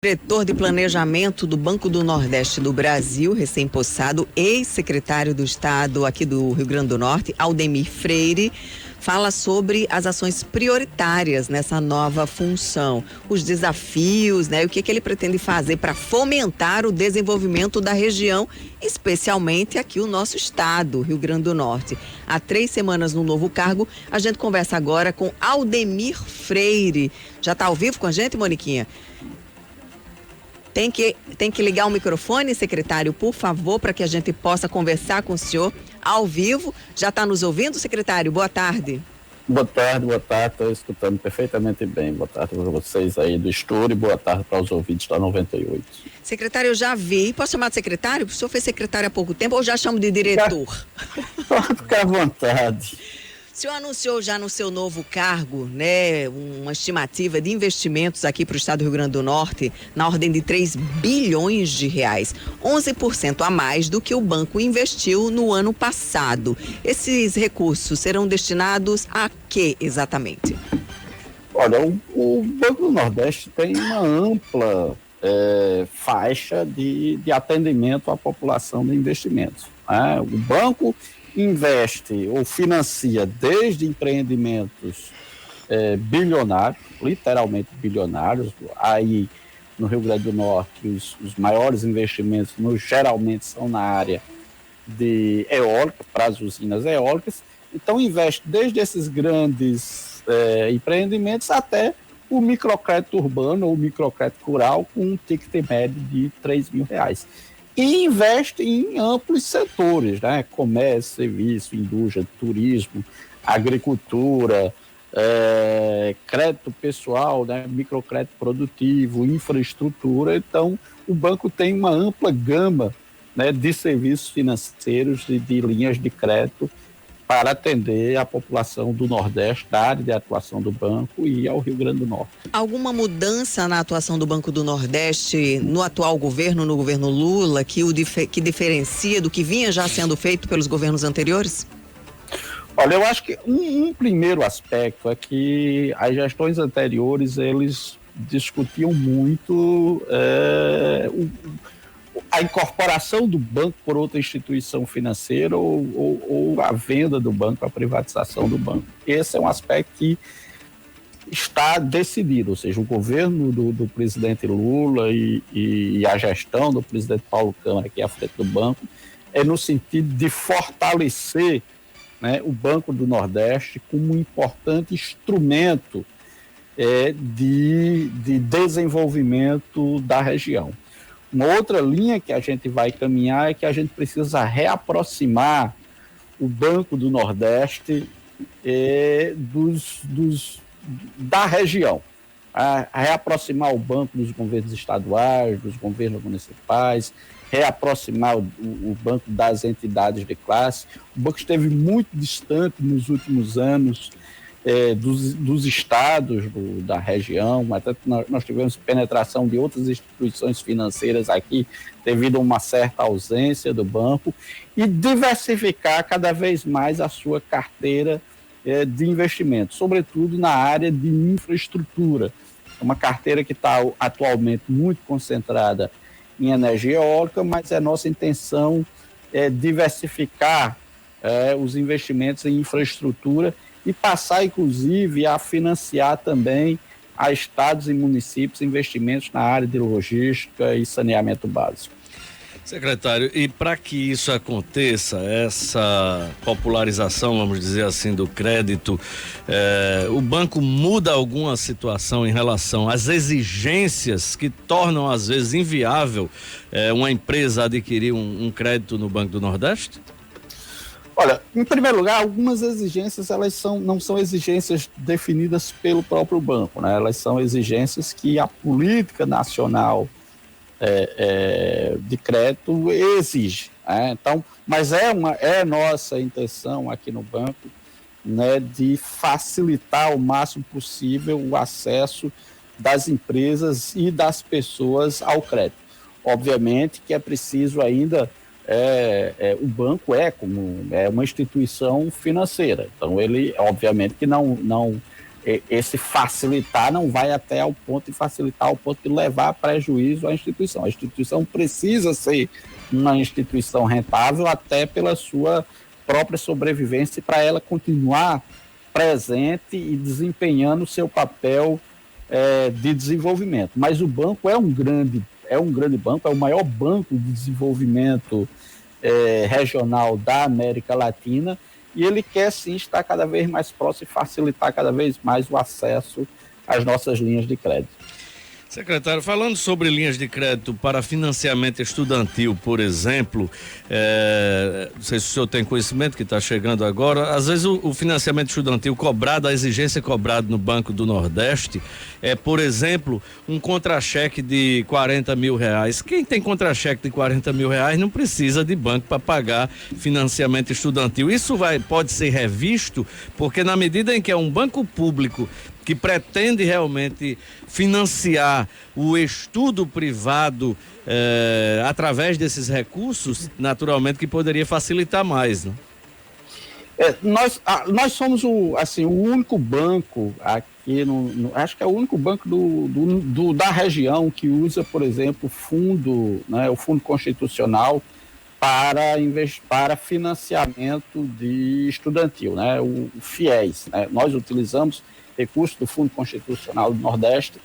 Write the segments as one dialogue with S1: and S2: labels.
S1: Diretor de Planejamento do Banco do Nordeste do Brasil, recém-possado, ex-secretário do Estado aqui do Rio Grande do Norte, Aldemir Freire, fala sobre as ações prioritárias nessa nova função, os desafios, né? O que ele pretende fazer para fomentar o desenvolvimento da região, especialmente aqui o nosso estado, Rio Grande do Norte. Há 3 semanas no novo cargo, a gente conversa agora com Aldemir Freire. Já está ao vivo com a gente, Moniquinha? Tem que ligar o microfone, secretário, por favor, para que a gente possa conversar com o senhor ao vivo. Já está nos ouvindo, secretário? Boa tarde.
S2: Boa tarde, estou escutando perfeitamente bem. Boa tarde para vocês aí do estúdio e boa tarde para os ouvintes da 98.
S1: Secretário, eu já vi. Posso chamar de secretário? O senhor foi secretário há pouco tempo ou já chamo de diretor?
S2: Pode ficar à vontade.
S1: O senhor anunciou já no seu novo cargo, né, uma estimativa de investimentos aqui para o estado do Rio Grande do Norte na ordem de 3 bilhões de reais, 11% a mais do que o banco investiu no ano passado. Esses recursos serão destinados a quê exatamente?
S2: Olha, o Banco do Nordeste tem uma ampla faixa de atendimento à população de investimentos, né? O banco investe ou financia desde empreendimentos bilionários, literalmente bilionários. Aí no Rio Grande do Norte os maiores investimentos geralmente são na área de eólica, para as usinas eólicas. Então investe desde esses grandes empreendimentos até o microcrédito urbano ou microcrédito rural com um ticket médio de R$3 mil. E investe em amplos setores, né? Comércio, serviço, indústria, turismo, agricultura, crédito pessoal, né? Microcrédito produtivo, infraestrutura. Então, o banco tem uma ampla gama, né, de serviços financeiros e de linhas de crédito para atender a população do Nordeste, da área de atuação do banco e ao Rio Grande do Norte.
S1: Alguma mudança na atuação do Banco do Nordeste no atual governo, no governo Lula, que diferencia do que vinha já sendo feito pelos governos anteriores?
S2: Olha, eu acho que um primeiro aspecto é que as gestões anteriores, eles discutiam muito a incorporação do banco por outra instituição financeira ou a venda do banco, a privatização do banco. Esse é um aspecto que está decidido, ou seja, o governo do presidente Lula e a gestão do presidente Paulo Câmara, aqui à frente do banco, é no sentido de fortalecer, né, o Banco do Nordeste como um importante instrumento de desenvolvimento da região. Uma outra linha que a gente vai caminhar é que a gente precisa reaproximar o Banco do Nordeste da região, a reaproximar o banco dos governos estaduais, dos governos municipais, reaproximar o banco das entidades de classe. O banco esteve muito distante nos últimos anos dos estados da região, até nós tivemos penetração de outras instituições financeiras aqui devido a uma certa ausência do banco, e diversificar cada vez mais a sua carteira de investimento, sobretudo na área de infraestrutura. É uma carteira que está atualmente muito concentrada em energia eólica, mas é nossa intenção diversificar os investimentos em infraestrutura e passar, inclusive, a financiar também a estados e municípios investimentos na área de logística e saneamento básico.
S3: Secretário, e para que isso aconteça, essa popularização, vamos dizer assim, do crédito, o banco muda alguma situação em relação às exigências que tornam, às vezes, inviável uma empresa adquirir um crédito no Banco do Nordeste?
S2: Olha, em primeiro lugar, algumas exigências não são exigências definidas pelo próprio banco, né? Elas são exigências que a política nacional de crédito exige, né? Então, mas é nossa intenção aqui no banco, né, de facilitar o máximo possível o acesso das empresas e das pessoas ao crédito. Obviamente que é preciso ainda o banco é uma instituição financeira, então ele obviamente que não esse facilitar não vai até ao ponto de facilitar, ao ponto de levar a prejuízo à instituição. A instituição precisa ser uma instituição rentável até pela sua própria sobrevivência, para ela continuar presente e desempenhando o seu papel de desenvolvimento. Mas o banco é um grande banco, é o maior banco de desenvolvimento regional da América Latina, e ele quer sim estar cada vez mais próximo e facilitar cada vez mais o acesso às nossas linhas de crédito.
S3: Secretário, falando sobre linhas de crédito para financiamento estudantil, por exemplo, não sei se o senhor tem conhecimento que está chegando agora, às vezes o financiamento estudantil cobrado, a exigência cobrada no Banco do Nordeste é, por exemplo, um contra-cheque de R$40 mil. Quem tem contra-cheque de R$40 mil não precisa de banco para pagar financiamento estudantil. Isso pode ser revisto, porque na medida em que é um banco público que pretende realmente financiar o estudo privado através desses recursos, naturalmente que poderia facilitar mais, né?
S2: Nós somos o único banco aqui, acho que é o único banco da região que usa, por exemplo, o Fundo Constitucional para financiamento de estudantil, né? O FIES, né? Nós utilizamos recursos do Fundo Constitucional do Nordeste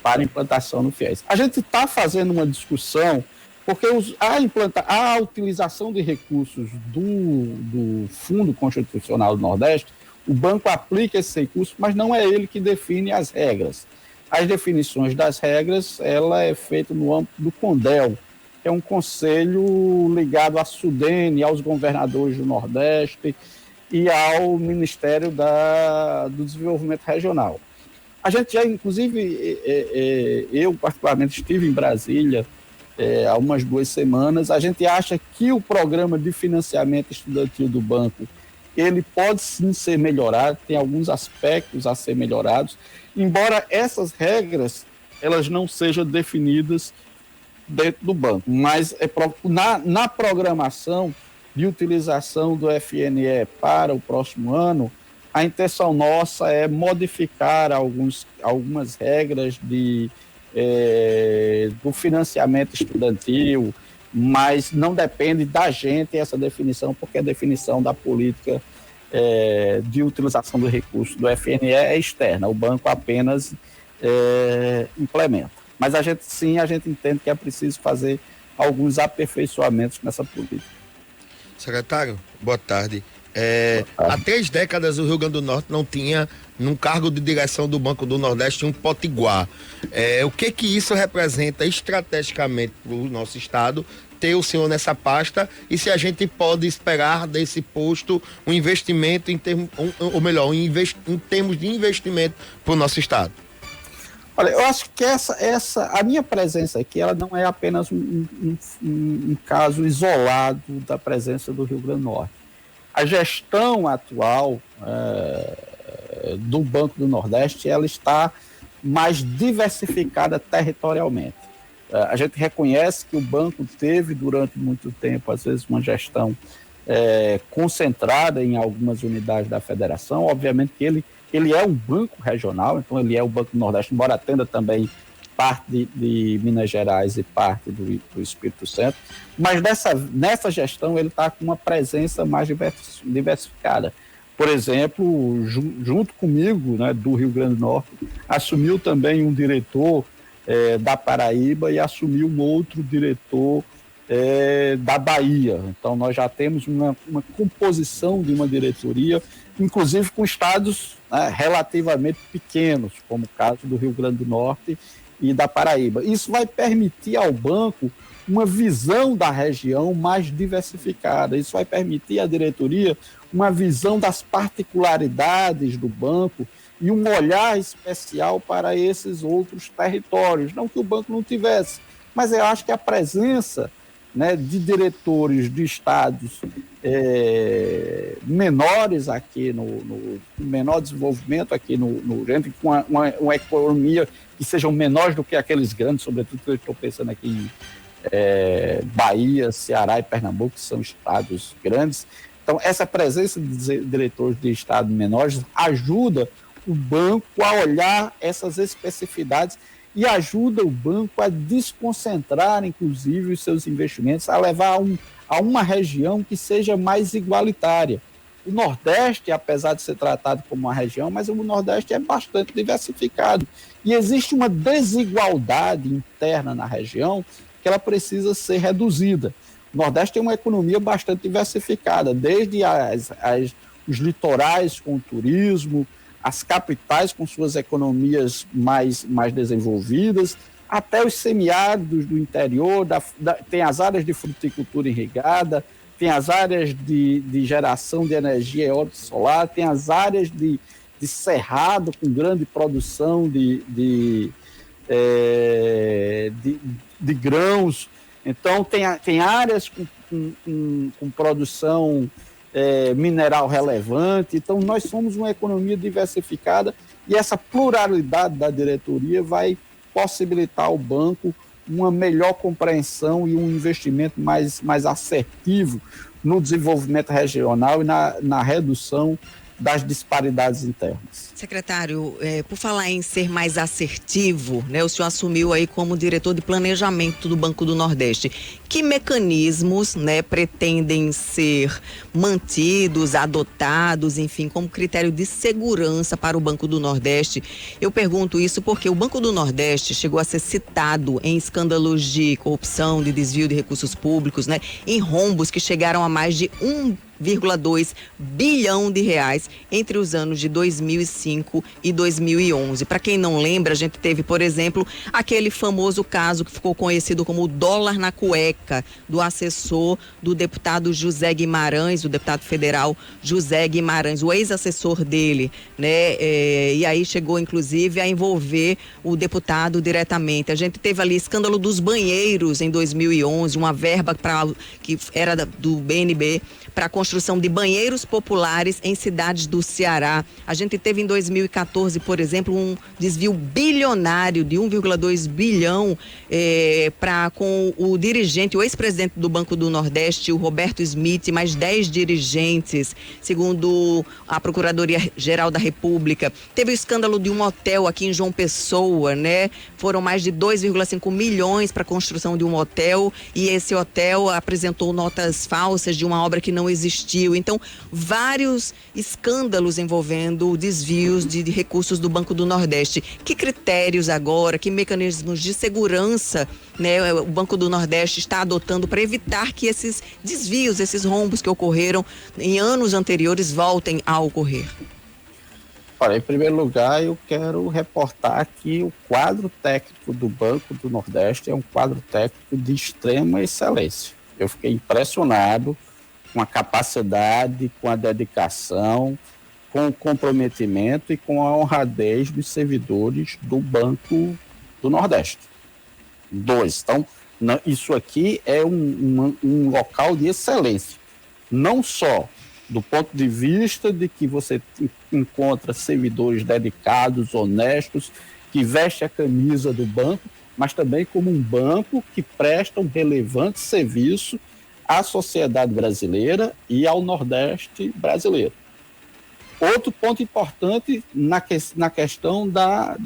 S2: para implantação no FIES. A gente está fazendo uma discussão, porque a utilização de recursos do Fundo Constitucional do Nordeste, o banco aplica esses recursos, mas não é ele que define as regras. As definições das regras, ela é feita no âmbito do CONDEL, que é um conselho ligado à SUDENE, aos governadores do Nordeste e ao Ministério do Desenvolvimento Regional. A gente já, inclusive, eu particularmente estive em Brasília há umas 2 semanas. A gente acha que o programa de financiamento estudantil do banco, ele pode sim ser melhorado, tem alguns aspectos a ser melhorados, embora essas regras elas não sejam definidas dentro do banco, mas na programação de utilização do FNE para o próximo ano, a intenção nossa é modificar algumas regras do financiamento estudantil, mas não depende da gente essa definição, porque a definição da política de utilização do recurso do FNE é externa, o banco apenas implementa. Mas a gente entende que é preciso fazer alguns aperfeiçoamentos nessa política.
S4: Secretário, boa tarde. Há 3 décadas o Rio Grande do Norte não tinha, num cargo de direção do Banco do Nordeste, um potiguar. O que isso representa estrategicamente para o nosso estado, ter o senhor nessa pasta, e se a gente pode esperar desse posto um investimento em termos de investimento para o nosso estado?
S2: Olha, eu acho que a minha presença aqui, ela não é apenas um caso isolado da presença do Rio Grande do Norte. A gestão atual do Banco do Nordeste, ela está mais diversificada territorialmente. A gente reconhece que o banco teve durante muito tempo, às vezes, uma gestão concentrada em algumas unidades da federação. Obviamente que ele é um banco regional, então ele é o Banco do Nordeste, embora atenda também parte de Minas Gerais e parte do Espírito Santo, mas nessa gestão ele está com uma presença mais diversificada. Por exemplo, junto comigo, né, do Rio Grande do Norte, assumiu também um diretor da Paraíba e assumiu um outro diretor da Bahia. Então nós já temos uma composição de uma diretoria, inclusive com estados relativamente pequenos, como o caso do Rio Grande do Norte e da Paraíba. Isso vai permitir ao banco uma visão da região mais diversificada. Isso vai permitir à diretoria uma visão das particularidades do banco e um olhar especial para esses outros territórios. Não que o banco não tivesse, mas eu acho que a presença, né, de diretores de estados menores aqui, no menor desenvolvimento aqui com uma economia que sejam menores do que aqueles grandes, sobretudo que eu estou pensando aqui em Bahia, Ceará e Pernambuco, que são estados grandes. Então, essa presença de diretores de estados menores ajuda o banco a olhar essas especificidades e ajuda o banco a desconcentrar, inclusive, os seus investimentos, a levar a uma região que seja mais igualitária. O Nordeste, apesar de ser tratado como uma região, mas o Nordeste é bastante diversificado. E existe uma desigualdade interna na região que ela precisa ser reduzida. O Nordeste tem uma economia bastante diversificada, desde os litorais com o turismo, as capitais com suas economias mais desenvolvidas, até os semiáridos do interior, tem as áreas de fruticultura irrigada, tem as áreas de geração de energia eólica e solar, tem as áreas de cerrado com grande produção de grãos. Então, tem áreas com produção mineral relevante. Então, nós somos uma economia diversificada e essa pluralidade da diretoria vai possibilitar ao banco uma melhor compreensão e um investimento mais assertivo no desenvolvimento regional e na redução das disparidades internas.
S1: Secretário, por falar em ser mais assertivo, né, o senhor assumiu aí como diretor de planejamento do Banco do Nordeste. Que mecanismos, né, pretendem ser mantidos, adotados, enfim, como critério de segurança para o Banco do Nordeste? Eu pergunto isso porque o Banco do Nordeste chegou a ser citado em escândalos de corrupção, de desvio de recursos públicos, né, em rombos que chegaram a mais de 1,2 bilhão de reais entre os anos de 2005 e 2011. Para quem não lembra, a gente teve, por exemplo, aquele famoso caso que ficou conhecido como o dólar na cueca, do assessor do deputado José Guimarães, do deputado federal José Guimarães, o ex-assessor dele, né? E aí chegou, inclusive, a envolver o deputado diretamente. A gente teve ali escândalo dos banheiros em 2011, uma verba que era do BNB para a construção de banheiros populares em cidades do Ceará. A gente teve em 2014, por exemplo, um desvio bilionário de 1,2 bilhão com o dirigente, o ex-presidente do Banco do Nordeste, o Roberto Smith, e mais 10 dirigentes, segundo a Procuradoria-Geral da República. Teve o escândalo de um hotel aqui em João Pessoa, né? Foram mais de 2,5 milhões para a construção de um hotel e esse hotel apresentou notas falsas de uma obra que não existiu. Então, vários escândalos envolvendo desvios de recursos do Banco do Nordeste. Que critérios agora, que mecanismos de segurança, né, o Banco do Nordeste está adotando para evitar que esses desvios, esses rombos que ocorreram em anos anteriores voltem a ocorrer?
S2: Olha, em primeiro lugar, eu quero reportar que o quadro técnico do Banco do Nordeste é um quadro técnico de extrema excelência. Eu fiquei impressionado com a capacidade, com a dedicação, com o comprometimento e com a honradez dos servidores do Banco do Nordeste. Então, isso aqui é um local de excelência, não só do ponto de vista de que você encontra servidores dedicados, honestos, que vestem a camisa do banco, mas também como um banco que presta um relevante serviço à sociedade brasileira e ao Nordeste brasileiro. Outro ponto importante na questão da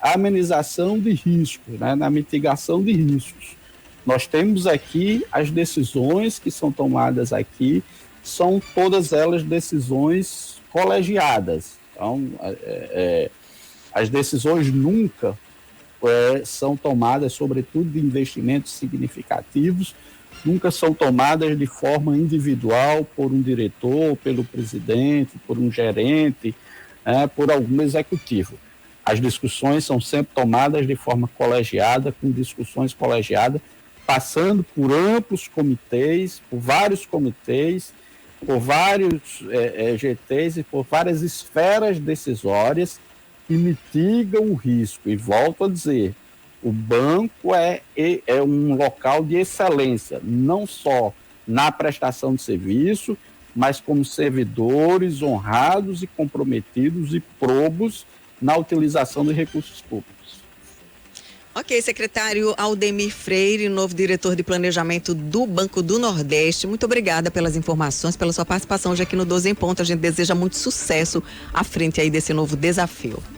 S2: amenização de riscos, né, na mitigação de riscos. Nós temos aqui as decisões que são tomadas aqui, são todas elas decisões colegiadas. Então, as decisões nunca são tomadas, sobretudo de investimentos significativos, nunca são tomadas de forma individual por um diretor, pelo presidente, por um gerente, por algum executivo. As discussões são sempre tomadas de forma colegiada, com discussões colegiadas, passando por amplos comitês, por vários comitês, por vários GTs e por várias esferas decisórias que mitigam o risco. E volto a dizer, o banco é um local de excelência, não só na prestação de serviço, mas como servidores honrados e comprometidos e probos na utilização de recursos públicos.
S1: Ok, secretário Aldemir Freire, novo diretor de planejamento do Banco do Nordeste, muito obrigada pelas informações, pela sua participação hoje aqui no 12 em Ponto. A gente deseja muito sucesso à frente aí desse novo desafio.